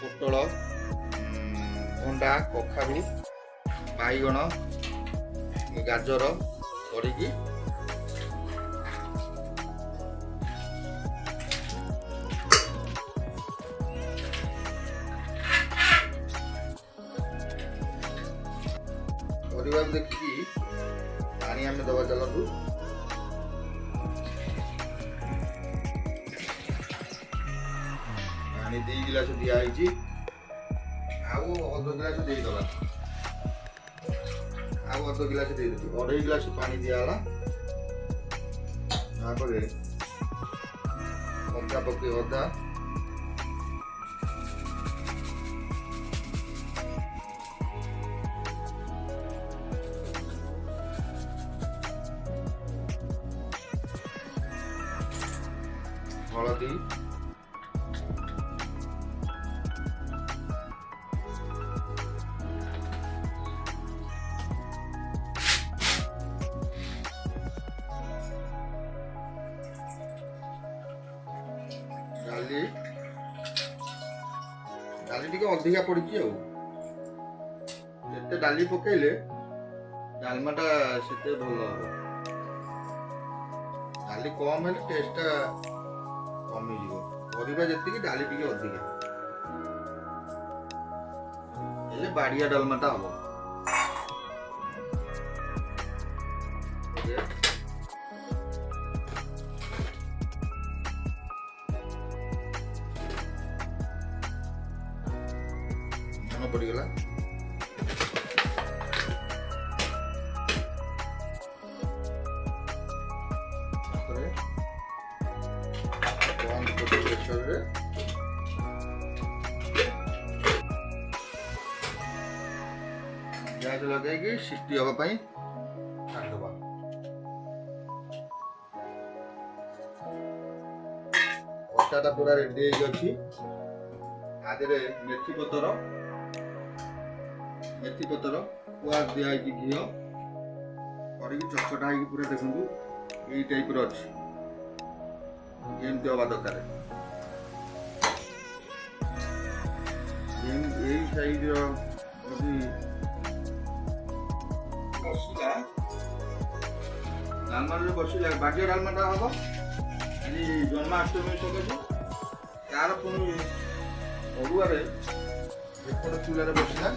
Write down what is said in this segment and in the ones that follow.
ପୋଟଳ, ଭଣ୍ଡା, କଖାରୁ, ବାଇଗଣ, ଗାଜର କରିକି ପରିବାକୁ ଦେଖିକି ପାଣି ଆମେ ଦବା। ଚାଲନ୍ତୁ ପାଣି 2 ଗିଲାସ ଦିଆହେଇଛି, ଆଉ ଅଧ ଗିଲାସ ଦେଇଦବା। ଆଉ ଅଧ ଗିଲାସ ଦେଇଦେବି, 2.5 ଗିଲାସ ପାଣି ଦିଆହେଲା। ତାପରେ ଅଦା ପକେଇ ଅଦା, ହଳଦୀ, ଡାଲି ଟିକେ ଅଧିକା ପଡିଛି। ଆଉ ଯେତେ ଡାଲି ପକେଇଲେ ଡାଲମାଟା ସେତେ ଭଲ ହବ। ଡାଲି କମ ହେଲେ ଟେଷ୍ଟଟା କମିଯିବ। ପରିବା ଯେତିକି ଡାଲି ଟିକେ ଅଧିକା ହେଲେ ବାଡ଼ିଆ ଡାଲମାଟା ହବ। ମନ ପଡ଼ିଗଲା। ତାପରେ ପ୍ରେସରରେ ଗ୍ୟାସ୍ ଲଗେଇକି ସିଟି ହବା ପାଇଁ ଛାଡ଼ିଦେବା। କଷାଟା ପୁରା ରେଡି ହେଇକି ଅଛି। ତା ଦେହରେ ମେଥି ପତ୍ର କୁଆ ଦିଆହେଇକି ଘିଅ କରିକି ଚକଟା ହେଇକି ପୁରା ଦେଖନ୍ତୁ ଏଇ ଟାଇପର ଅଛି। ଏମିତି ହବା ଦରକାର। ଏଇ ସାଇଜର ଯଦି ବସିଲା ଡାଲମାରେ ବସିଲା ବାଡ଼ିଆ ଡାଲମାଟା ହବ। ଆଜି ଜନ୍ମାଷ୍ଟମୀ ସକାଶେ ତାର ପୁଣି ଅରୁଆରେ ଏପଟ ଚୁଲାରେ ବସିଲା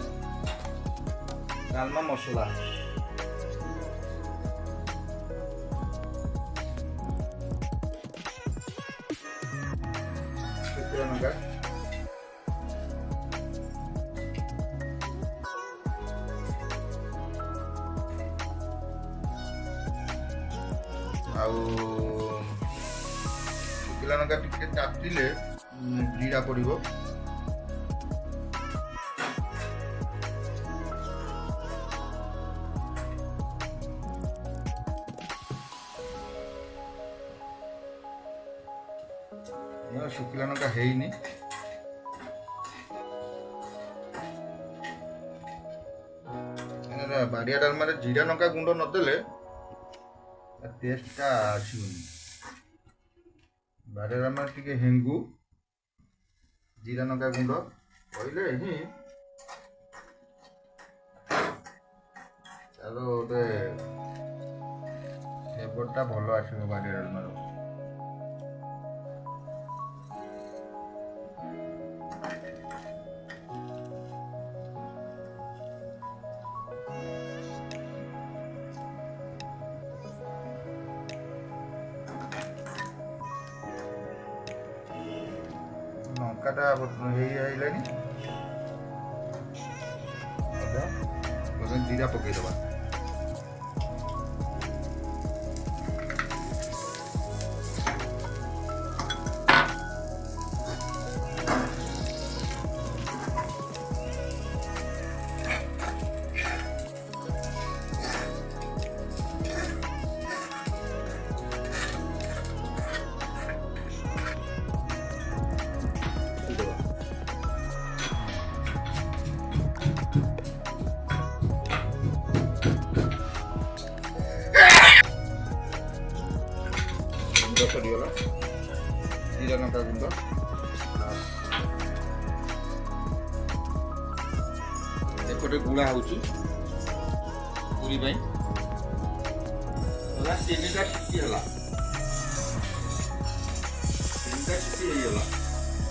ଡାଲମା ମସଲା। ଶୁଖିଲା ଲଙ୍କା, ଆଉ ଶୁଖିଲା ଲଙ୍କା ଟିକେ ତାତିଲେ ଜିରା ପଡ଼ିବ। ଶୁଖିଲା ଲଙ୍କା ହେଇନି। ବାଡ଼ିଆ ଡାଲମାରେ ଜିରା ଲଙ୍କା ଗୁଣ୍ଡ ନଦେଲେ ଟେଷ୍ଟଟା ଆସିବନି। ବାଡ଼ିଆ ଡାଲମାରେ ଟିକେ ହେଙ୍ଗୁ, ଜିରା ଲଙ୍କା ଗୁଣ୍ଡ କହିଲେ ହିଁ ତାର ଗୋଟେ ଫ୍ଲେଭରଟା ଭଲ ଆସିବ ବାଡ଼ିଆ ଡାଲମାର। ଲଙ୍କାଟା ହେଇଲାଣି, ଜିରା ପକେଇଦବା। ସରିଗଲା ଜିରା ଲଙ୍କା ଗୁଣ୍ଡ, ଏପଟେ ଗୁଳା ହେଉଛି ପୁରୀ ପାଇଁ। ତିନିଟା ସିଟି ହେଲା, ତିନିଟା ସିଟି ହେଇଗଲା।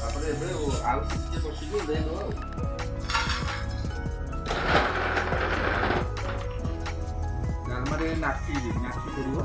ତାପରେ ଏବେ ଆଉ ଟିକେ ବସିକି ଦେଇଦେବା ଆଉ। ଡାଲମାରେ ନାଖି ପଡ଼ିବ।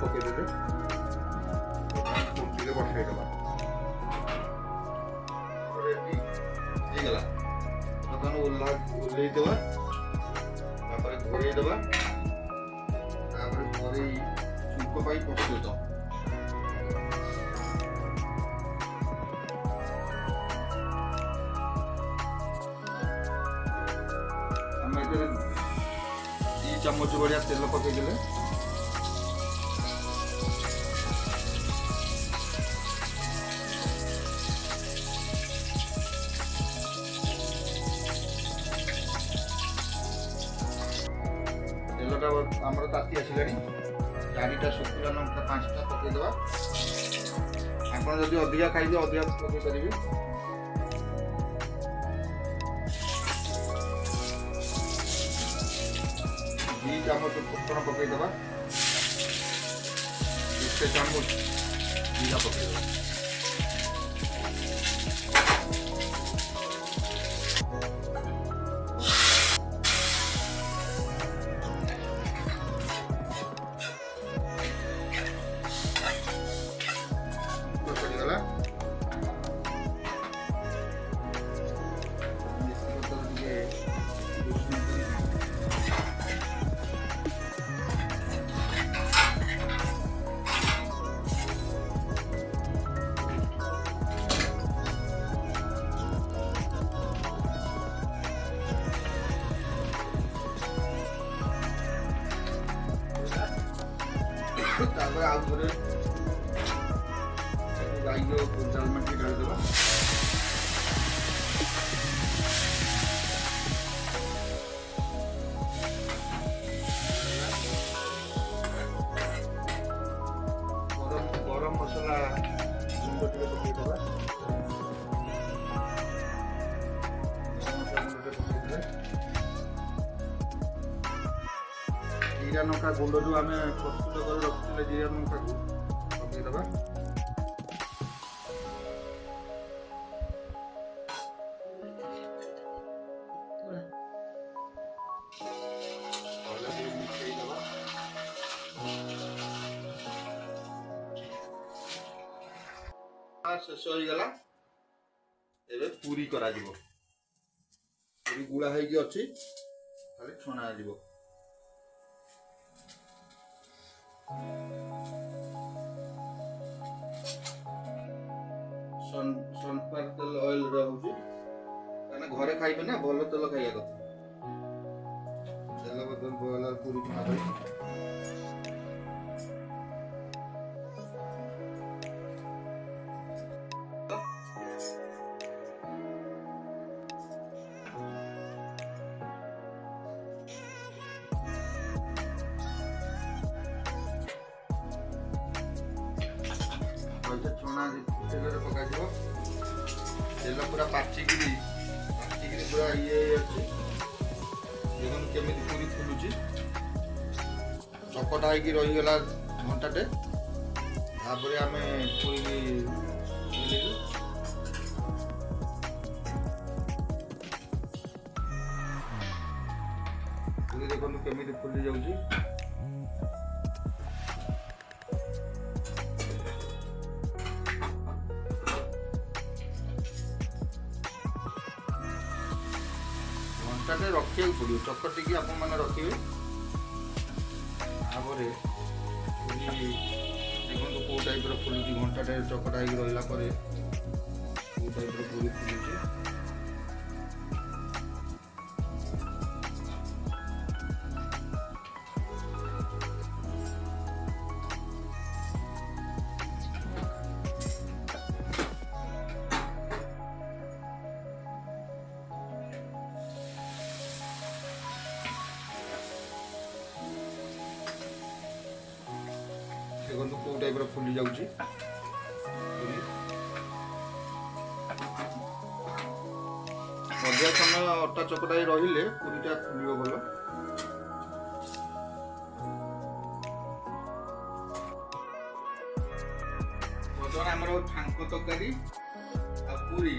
ପକେଇଦେବେ, ଟିକେ ବସେଇଦେବା। ହେଇଗଲା, ଓହ୍ଲେଇଦେବା। ତାପରେ ଘୋଡ଼େଇ ଦେବା। ତାପରେ କରେଇ ଛୁଙ୍କ ପାଇଁ ପ୍ରସ୍ତୁତ। ଆମେ ଏଥିରେ 2 ଚାମଚ ଭଳିଆ ତେଲ ପକେଇଦେଲେ। ତେଲଟା ଆମର ତାତି ଆସିଲାଣି। 4ଟା ଶୁଖିଲା ଲଙ୍କା, 5ଟା ପକେଇଦେବା। ଆପଣ ଯଦି ଅଧିକା ଖାଇବେ ଅଧିକା ପକେଇ ପାରିବେ। 2 ଚାମଚ ଫୁଟଣ ପକେଇଦେବା। 1 ଚାମଚ ଜିରା ପକେଇଦେବା। ତାପରେ ଆଉ ଥରେ ଗାଈର ଡାଲମା ଟିକେ ଢାଳିଦେବା। ଗରମ ମସଲା ଗୁଣ୍ଡ ଟିକେ ପକେଇଦେବା। ଜିରା ଲଙ୍କା ଗୁଣ୍ଡ ଯେଉଁ ଆମେ ପ୍ରସ୍ତୁତ କରି ରଖିଥିଲେ, ଜିରା ଲଙ୍କାକୁ ପକେଇଦେବା। ମିଶେଇଦେବା। ଶେଷ ହେଇଗଲା। ଏବେ ପୁରୀ କରାଯିବ। ପୁରୀ ଗୁଳା ହେଇକି ଅଛି, ଖାଲି ଛଣା ଯିବ। ସନଫ୍ଲାୱାର ତେଲ ଅଏଲ ରହୁଛି, କାରଣ ଘରେ ଖାଇବେ ନା, ଭଲ ତେଲ ଖାଇବା କଥା। ତେଲ ବଦଳ ବ୍ରଏଲର ପୁରୀ ଛଣା ପାଇଁ। ଛଣା ତେଲରେ ପକାଯିବ। ତେଲ ପୁରା ପାଚିକିରି ପୁରା ଇଏ ଅଛି। ଦେଖନ୍ତୁ କେମିତି ପୁରୀ ଫୁଲୁଛି, ଚକଟା ହେଇକି ରହିଗଲା ଘଣ୍ଟାଟେ। ତାପରେ ଆମେ ପୁରୀ ବୁଲିଲୁ। ପୁରୀ ଦେଖନ୍ତୁ କେମିତି ଫୁଲି ଯାଉଛି। ଘଣ୍ଟାଟେ ରଖିବାକୁ ପଡ଼ିବ, ଚକଟିକି ଆପଣମାନେ ରଖିବେ। ତାପରେ ପୁରୀ ଦେଖନ୍ତୁ କେଉଁ ଟାଇପ୍ର ଫୁଲୁଛି। ଘଣ୍ଟାଟେ ଚକଟା ହେଇକି ରହିଲା ପରେ କେଉଁ ଟାଇପ୍ର ପୁରୀ ଫୁଲୁଛି। ଦେଖନ୍ତୁ କୋଉ ଟାଇପର ଫୁଲି ଯାଉଛି। ଅଧିକା ସମୟ ଅଟା ଚକଟା ରହିଲେ ପୁରୀଟା ଫୁଲିବ ଭଲ। ବର୍ତ୍ତମାନ ଆମର ଛାଙ୍କ ତରକାରୀ ଆଉ ପୁରୀ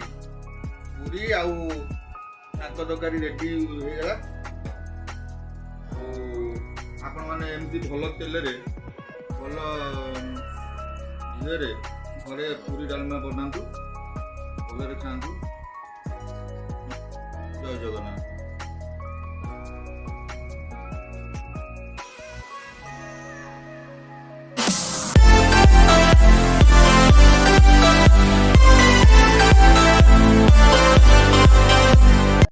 ଆଉ ଛାଙ୍କ ତରକାରୀ ରେଡି ହେଇଗଲା। ଆପଣମାନେ ଏମିତି ଭଲ ତେଲରେ ଭଲ ଘିଅରେ ଘରେ ପୁରୀ ଡାଲମା ବନାନ୍ତୁ, ଭଲରେ ଖାଆନ୍ତୁ। ଜୟ ଜଗନ୍ନାଥ।